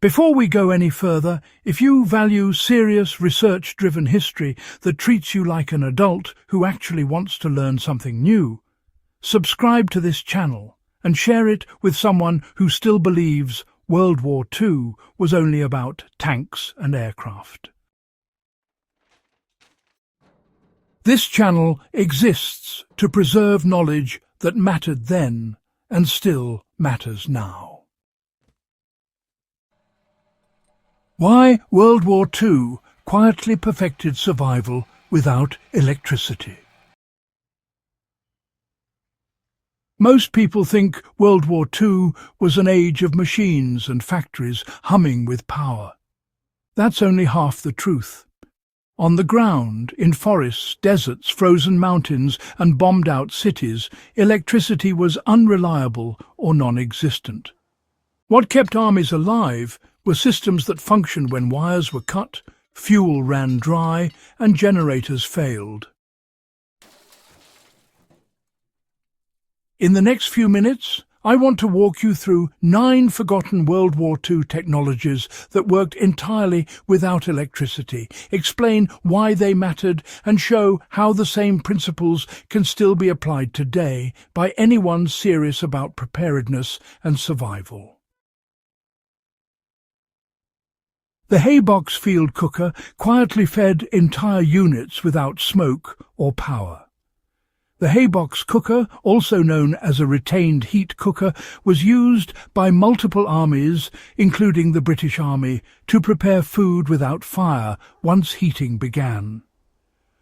Before we go any further, if you value serious, research-driven history that treats you like an adult who actually wants to learn something new, subscribe to this channel and share it with someone who still believes World War II was only about tanks and aircraft. This channel exists to preserve knowledge that mattered then and still matters now. Why World War II quietly perfected survival without electricity. Most people think World War II was an age of machines and factories humming with power. That's only half the truth. On the ground, in forests, deserts, frozen mountains and bombed-out cities, electricity was unreliable or non-existent. What kept armies alive were systems that functioned when wires were cut, fuel ran dry, and generators failed. In the next few minutes, I want to walk you through 9 forgotten World War II technologies that worked entirely without electricity, explain why they mattered, and show how the same principles can still be applied today by anyone serious about preparedness and survival. The haybox field cooker quietly fed entire units without smoke or power. The haybox cooker, also known as a retained heat cooker, was used by multiple armies, including the British Army, to prepare food without fire once heating began.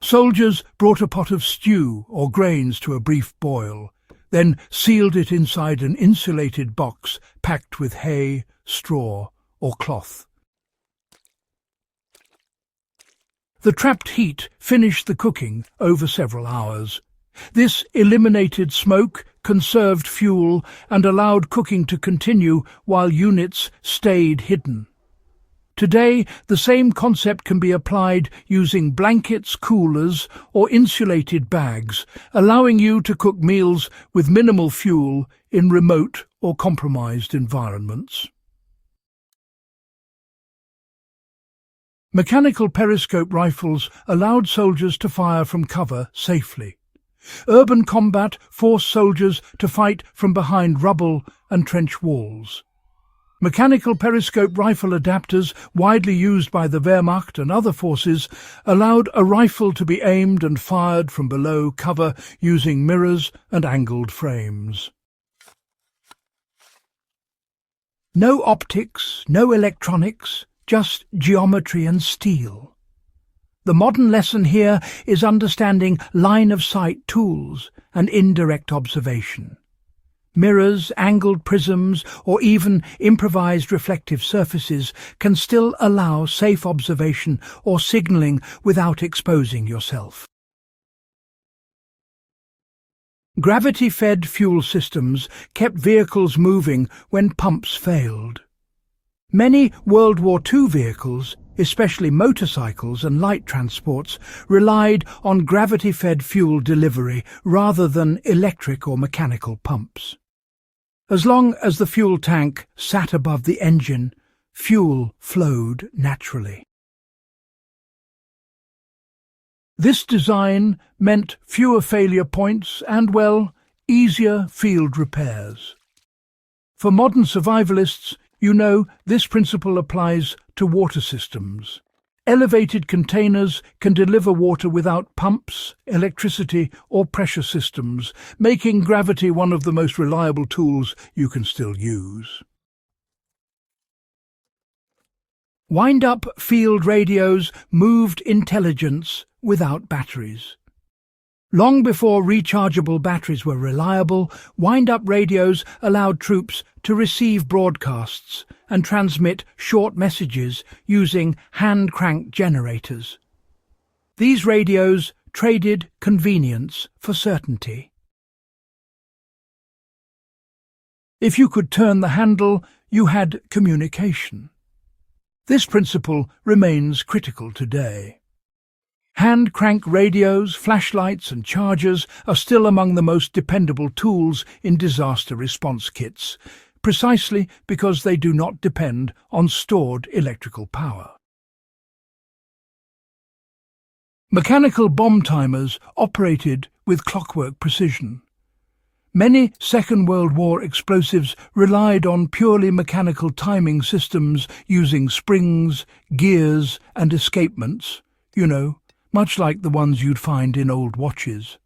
Soldiers brought a pot of stew or grains to a brief boil, then sealed it inside an insulated box packed with hay, straw, or cloth. The trapped heat finished the cooking over several hours. This eliminated smoke, conserved fuel, and allowed cooking to continue while units stayed hidden. Today, the same concept can be applied using blankets, coolers, or insulated bags, allowing you to cook meals with minimal fuel in remote or compromised environments. Mechanical periscope rifles allowed soldiers to fire from cover safely. Urban combat forced soldiers to fight from behind rubble and trench walls. Mechanical periscope rifle adapters, widely used by the Wehrmacht and other forces, allowed a rifle to be aimed and fired from below cover using mirrors and angled frames. No optics, no electronics, just geometry and steel. The modern lesson here is understanding line-of-sight tools and indirect observation. Mirrors, angled prisms, or even improvised reflective surfaces can still allow safe observation or signalling without exposing yourself. Gravity-fed fuel systems kept vehicles moving when pumps failed. Many World War II vehicles, especially motorcycles and light transports, relied on gravity-fed fuel delivery rather than electric or mechanical pumps. As long as the fuel tank sat above the engine, fuel flowed naturally. This design meant fewer failure points and, well, easier field repairs. For modern survivalists, you know this principle applies to water systems. Elevated containers can deliver water without pumps, electricity, or pressure systems, making gravity one of the most reliable tools you can still use. Wind-up field radios moved intelligence without batteries. Long before rechargeable batteries were reliable, wind-up radios allowed troops to receive broadcasts and transmit short messages using hand-cranked generators. These radios traded convenience for certainty. If you could turn the handle, you had communication. This principle remains critical today. Hand-crank radios, flashlights and chargers are still among the most dependable tools in disaster response kits, precisely because they do not depend on stored electrical power. Mechanical bomb timers operated with clockwork precision. Many Second World War explosives relied on purely mechanical timing systems using springs, gears and escapements, much like the ones you'd find in old watches.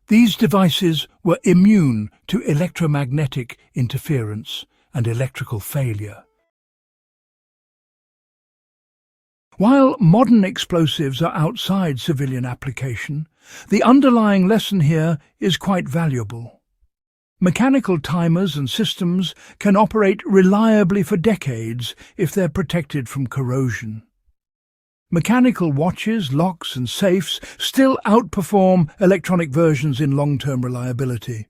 These devices were immune to electromagnetic interference and electrical failure. While modern explosives are outside civilian application, the underlying lesson here is quite valuable. Mechanical timers and systems can operate reliably for decades if they're protected from corrosion. Mechanical watches, locks and safes still outperform electronic versions in long-term reliability.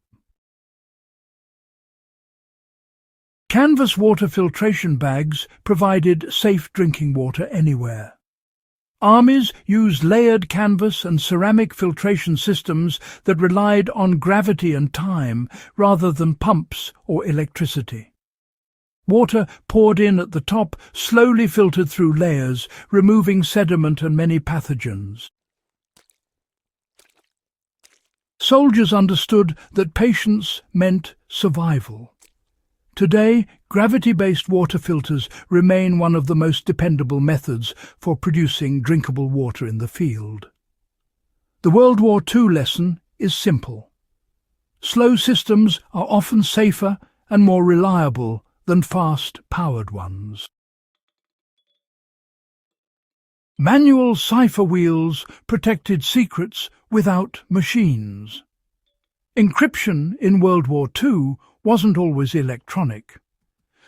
Canvas water filtration bags provided safe drinking water anywhere. Armies used layered canvas and ceramic filtration systems that relied on gravity and time rather than pumps or electricity. Water poured in at the top slowly filtered through layers, removing sediment and many pathogens. Soldiers understood that patience meant survival. Today, gravity-based water filters remain one of the most dependable methods for producing drinkable water in the field. The World War II lesson is simple. Slow systems are often safer and more reliable than fast-powered ones. Manual cipher wheels protected secrets without machines. Encryption in World War II wasn't always electronic.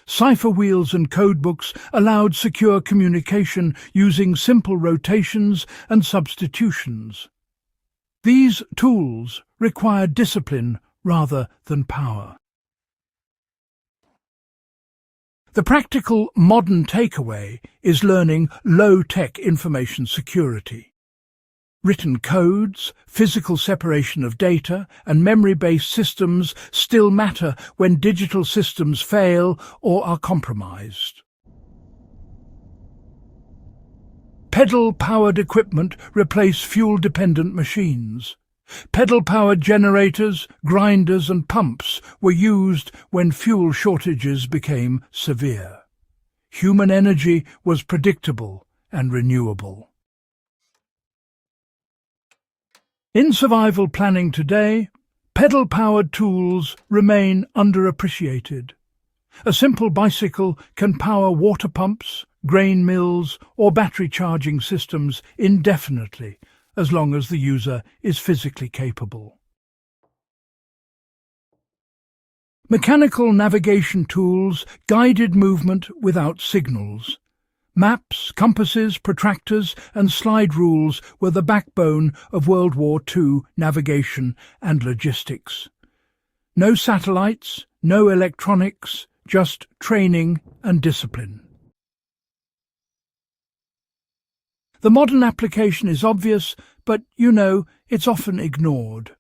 Cipher wheels and codebooks allowed secure communication using simple rotations and substitutions. These tools required discipline rather than power. The practical modern takeaway is learning low-tech information security. Written codes, physical separation of data, and memory-based systems still matter when digital systems fail or are compromised. Pedal-powered equipment replace fuel-dependent machines. Pedal-powered generators, grinders and pumps were used when fuel shortages became severe. Human energy was predictable and renewable. In survival planning today, pedal-powered tools remain underappreciated. A simple bicycle can power water pumps, grain mills, or battery charging systems indefinitely, as long as the user is physically capable. Mechanical navigation tools guided movement without signals. Maps, compasses, protractors and slide rules were the backbone of World War II navigation and logistics. No satellites, no electronics, just training and discipline. The modern application is obvious, but, it's often ignored.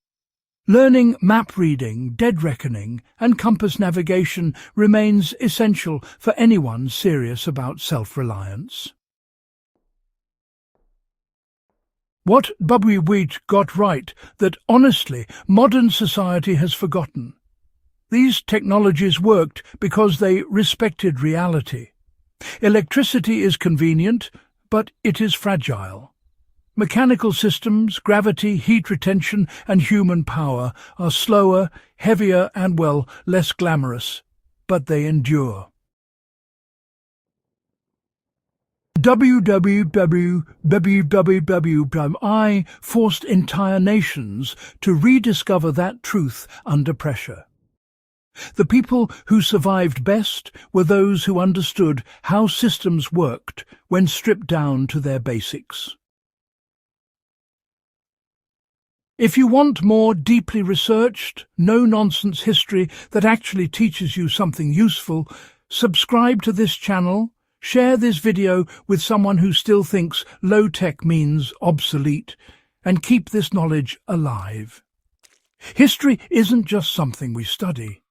Learning map reading, dead reckoning, and compass navigation remains essential for anyone serious about self-reliance. What WWII got right that, honestly, modern society has forgotten. These technologies worked because they respected reality. Electricity is convenient, but it is fragile. Mechanical systems, gravity, heat retention and human power are slower, heavier and, less glamorous, but they endure. WWII forced entire nations to rediscover that truth under pressure. The people who survived best were those who understood how systems worked when stripped down to their basics. If you want more deeply researched, no-nonsense history that actually teaches you something useful, subscribe to this channel, share this video with someone who still thinks low-tech means obsolete, and keep this knowledge alive. History isn't just something we study.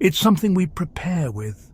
It's something we prepare with.